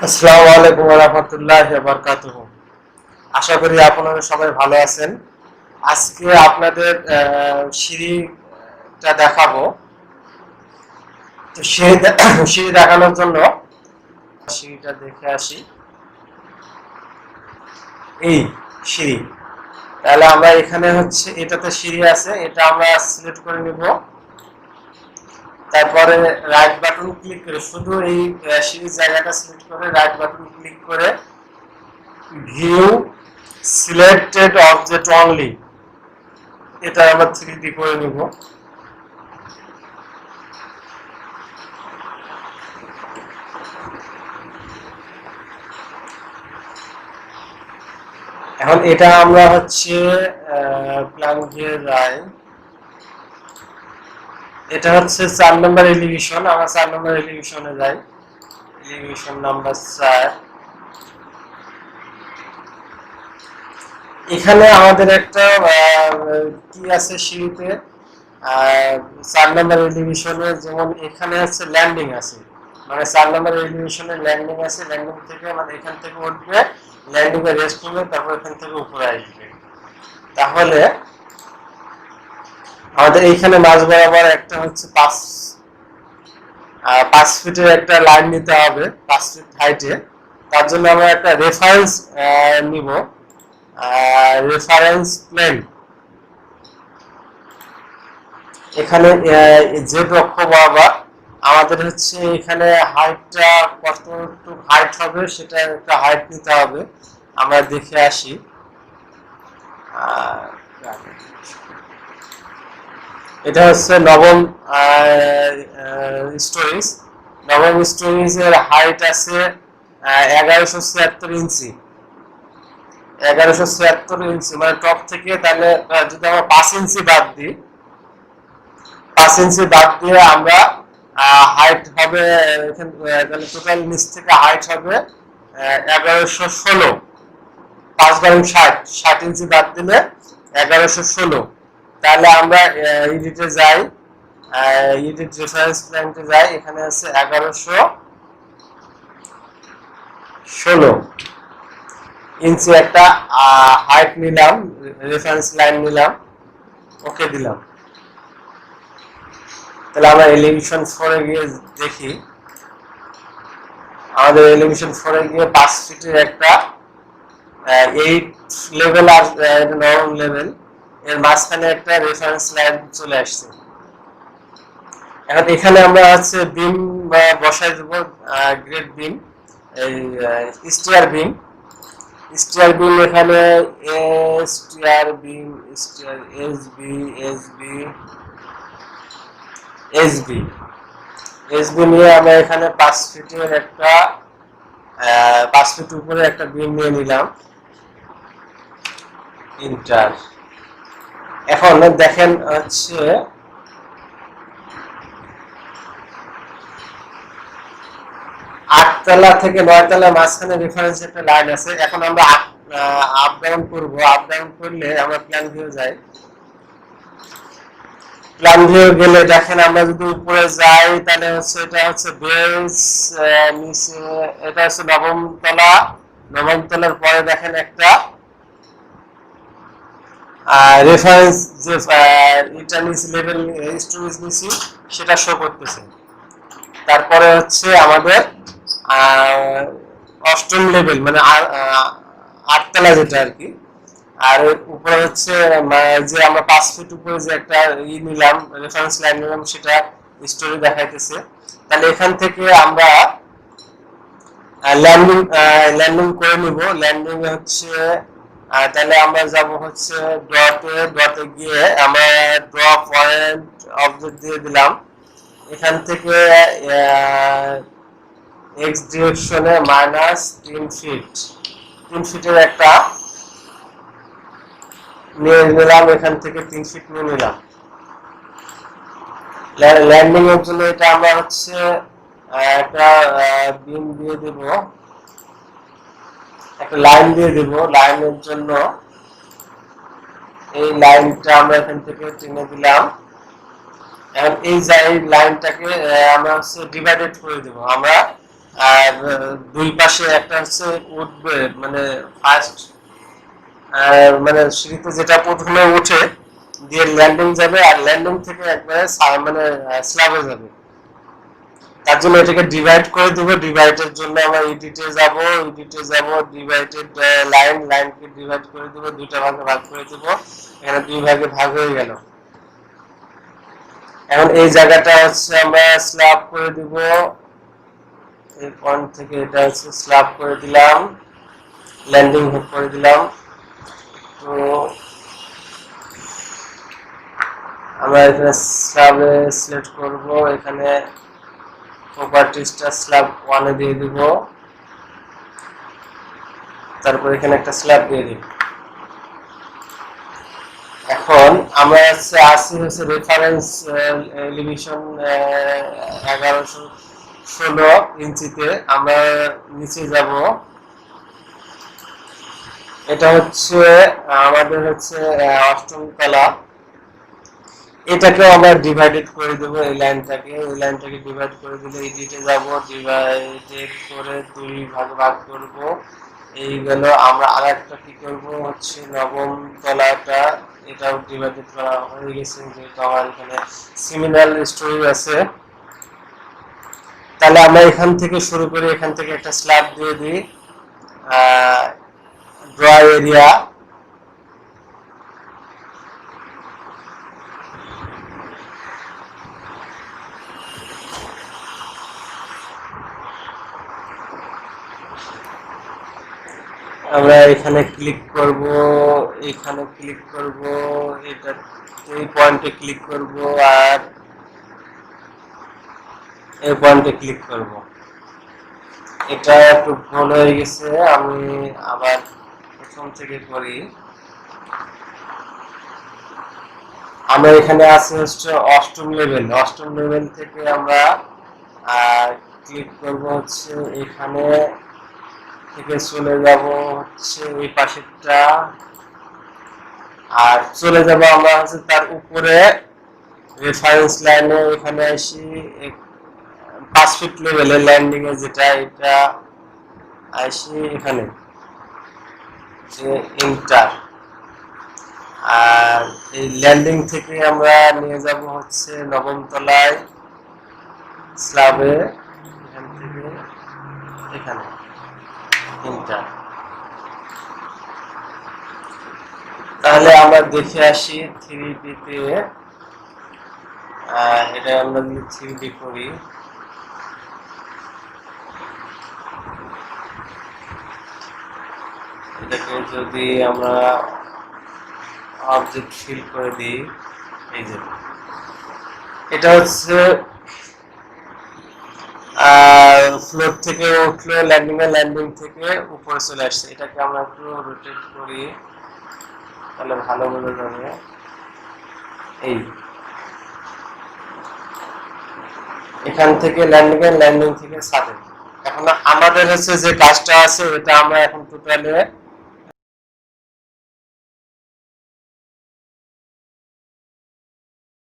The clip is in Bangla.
আসসালামু আলাইকুম ওয়া রাহমাতুল্লাহি ওয়া বারাকাতুহু। আশা করি আপনারা সবাই ভালো আছেন। আজকে আপনাদের সিঁড়িটা দেখাবো। তো সিঁড়ি দেখানোর জন্য সিঁড়িটা দেখে আসি। এই সিঁড়ি, তাহলে আমরা এখানে হচ্ছে এটাতে সিঁড়ি আছে, এটা আমরা সিলেক্ট করে নিব। তারপরে রাইট বাটন ক্লিক করে শুধু এই সিঁড়ির জায়গাটা সিলেক্ট করে রাইট বাটন ক্লিক করে ভিউ সিলেক্টেড অবজেক্ট অনলি, এটা আমরা 3D করে নিব। এখন এটা আমরা হচ্ছে প্ল্যান দিয়ে যাই। এটা হচ্ছে 4 নম্বর এলিভেশন, আমরা 4 নম্বর এলিভেশনে যাই। Elevation number 4। এখানে আমাদের একটা কি আছে সিঁড়িতে 4 নম্বর এলিভেশনে, যেমন এখানে হচ্ছে ল্যান্ডিং আছে, মানে 4 নম্বর এলিভেশনে ল্যান্ডিং আছে। ল্যান্ডিং থেকে মানে এখান থেকে উঠবে, ল্যান্ডিং এ রেস্ট করবে, তারপর এখান থেকে উপরে আসবে। তাহলে আমাদের এইখানে মাঝ বরাবর একটা হচ্ছে 5 ফিটের একটা লাইন নিতে হবে, 5 ফিট হাইটে। তার জন্য আমরা একটা রেফারেন্স নিব, রেফারেন্স প্লেন। এখানে যে অক্ষ বরাবর আমাদের হচ্ছে এখানে হাইটটা কতটুকু হাইট হবে সেটা একটা হাইট নিতে হবে। আমরা দেখে আসি। এটা হচ্ছে নবম স্টোরেজ। নবম স্টোরেজের হাইট আছে 1176 ইঞ্চি। 1176 ইঞ্চি মানে টপ থেকে। তাহলে যদি আমরা 5 ইঞ্চি বাদ দিই, 5 ইঞ্চি বাদ দিয়ে আমরা হাইট হবে, তাহলে টোটাল নিচ থেকে হাইট হবে 1116। 5 বাই 60 ইঞ্চি বাদ দিলে 1116। তাহলে আমরা এডিটে যাই, এডিট রেফারেন্স প্ল্যানতে যাই। এখানে আছে 1116 ইঞ্চি একটা হাইট নিলাম, রেফারেন্স লাইন নিলাম, ওকে দিলাম। তাহলে আমরা এলিভেশন 4 এ গিয়ে দেখি। আমাদের এলিভেশন 4 এ গিয়ে 5 ফিটের একটা 8 লেভেল আর নরম লেভেল, এর মাঝখানে একটা রেফারেন্স লাইন চলে আসছে। এখন এখানে আমরা হচ্ছে বিম বসাই দেব, গ্রেড বিম, এই স্টিয়ার বিম। স্টিয়ার বিম এখানে stair beam, stair SB, SB, SB, SB নিয়ে আমরা এখানে 5 ফিটের একটা 5 ফিট উপরে একটা বিম নিয়ে নিলাম, ইন্টার। এখন দেখেন হচ্ছে 8 তলা থেকে 9 তলা মাঝখানে রেফারেন্স একটা লাইন আছে। এখন আমরা আপ ডাউন করব। আপ ডাউন করলে আমরা প্ল্যান ভিউ যাই। প্ল্যান ভিউ গেলে দেখেন আমরা যদি উপরে যাই তাহলে হচ্ছে এটা হচ্ছে বেস, নিচে এটা হচ্ছে নবম তলা। নবম তলার পরে দেখেন একটা রেফারেন্স যে এটা নিচে লেভেল স্টোরেজ নিচে সেটা শো করতেছে। তারপরে হচ্ছে আমাদের অষ্টম লেভেল মানে 8 তলা যেটা আর কি। আর উপরে হচ্ছে যে আমরা 5 ফিট উপরে যে একটা নিলাম, রেফারেন্স লাইন নিলাম, সেটা স্টোরি দেখাইতেছে। তাহলে এখান থেকে আমরা ল্যান্ডিং করে নিব। ল্যান্ডিং হচ্ছে তাহলে আমরা যাব হচ্ছে ডটে গিয়ে আমরা ড্র পয়েন্ট অবজেক্ট দিয়ে দিলাম। এখান থেকে এক্স ডিরেকশনে -3 ফিট, 3 ফিটের একটা নিয়ে নিলাম। এখান থেকে 3 ফিট নিয়ে নিলাম। ল্যান্ডিং এর জন্য এটা আমরা হচ্ছে একটা বিম দিয়ে দেব, একটা লাইন দিয়ে দেব। লাইনের জন্য এই লাইনটা আমরা এখান থেকে টেনে দিলাম। এখন এই লাইনটাকে আমরা হচ্ছে ডিভাইডেড করে দেব। আমরা আর দুই পাশে একটা হচ্ছে উঠবে, মানে ফার্স্ট মানে সিঁড়িতে যেটা প্রথমে উঠে দিয়ে ল্যান্ডিং যাবে, আর ল্যান্ডিং থেকে একবারে মানে স্ল্যাবে যাবে। তার জন্য এটাকে ডিভাইড করে দেবো। ডিভাইডের জন্য আমরা এডিটে যাব, ডিভাইডেড লাইনকে ডিভাইড করে দেবো, দুইটা ভাগে ভাগ করে দেবো। এখানে দুই ভাগে ভাগ হয়ে গেল। এখন এই জায়গাটা হচ্ছে আমরা স্ল্যাব করে দিব, এই পয়েন্ট থেকে এটা হচ্ছে স্ল্যাব করে দিলাম, ল্যান্ডিং হুক করে দিলাম। তো আমরা এখানে স্ল্যাবে সিলেক্ট করব, এখানে প্রপার্টিজটা স্ল্যাব 1 এ দিয়ে দিব, তারপর এখানে একটা স্ল্যাব দিয়ে দিব। এখন আমরা আসি হচ্ছে রেফারেন্স এলিভেশন 1116 ইঞ্চিতে। আমরা নিচে যাব, এটা হচ্ছে আমাদের হচ্ছে 8ম তলা। এটাকে আমরা ডিভাইডেড করে দেবো, এই লাইনটাকে ডিভাইড করে দিলে এডিটে যাব, ডিভাইডেড করে দুই ভাগে ভাগ করব। এই গেল। আমরা আরেকটা কি করব হচ্ছে 9ম তলাটা, এটাও ডিভাইডেড করা হয়ে গেছে, যেহেতু আমার এখানে সিমিলার স্টোরি আছে। তাহলে আমরা এখান থেকে শুরু করি, এখান থেকে একটা স্ল্যাব দিয়ে দিই, ড্র এরিয়া। আমরা এখানে ক্লিক করব, এখানে ক্লিক করব, এটা এই পয়েন্টে ক্লিক করব, আর এই পয়েন্টে ক্লিক করব। এটা একটু ভুল হয়ে গেছে, আমি আবার প্রথম থেকে করি। আমরা এখানে আছে হচ্ছে 8ম লেভেল। 8ম লেভেল থেকে আমরা ক্লিক করব হচ্ছে এখানে থেকে চলে যাব হচ্ছে এই পাশেরটা, আর চলে যাব আমরা হচ্ছে তার উপরে রেফারেন্স লাইনে। এখানে আসি 5 ফিট লেভেলের ল্যান্ডিং এ, যেটা এটা আসি এখানে ইন্টার। আর এই ল্যান্ডিং থেকে আমরা নিয়ে যাব হচ্ছে 9ম তলায় স্ল্যাবে, এখান থেকে এখানে ইন্টার। তাহলে আমরা দেখে আসি 3D তে, এটা আমরা যদি 3D করি, এটাকে যদি আমরা অবজেক্ট ফিল করে দিই, এই যে এটা হচ্ছে ফ্লোর থেকে উঠলো, ল্যান্ডিং থেকে উপরে চলে আসছে। এটাকে আমরা একটু রোটেট করি, তাহলে ভালো বোঝা যাবে। এই এখান থেকে ল্যান্ডিং থেকে ছাদে। এখন আমাদের হচ্ছে যে কাজটা আছে, এটা আমরা এখন টোটালে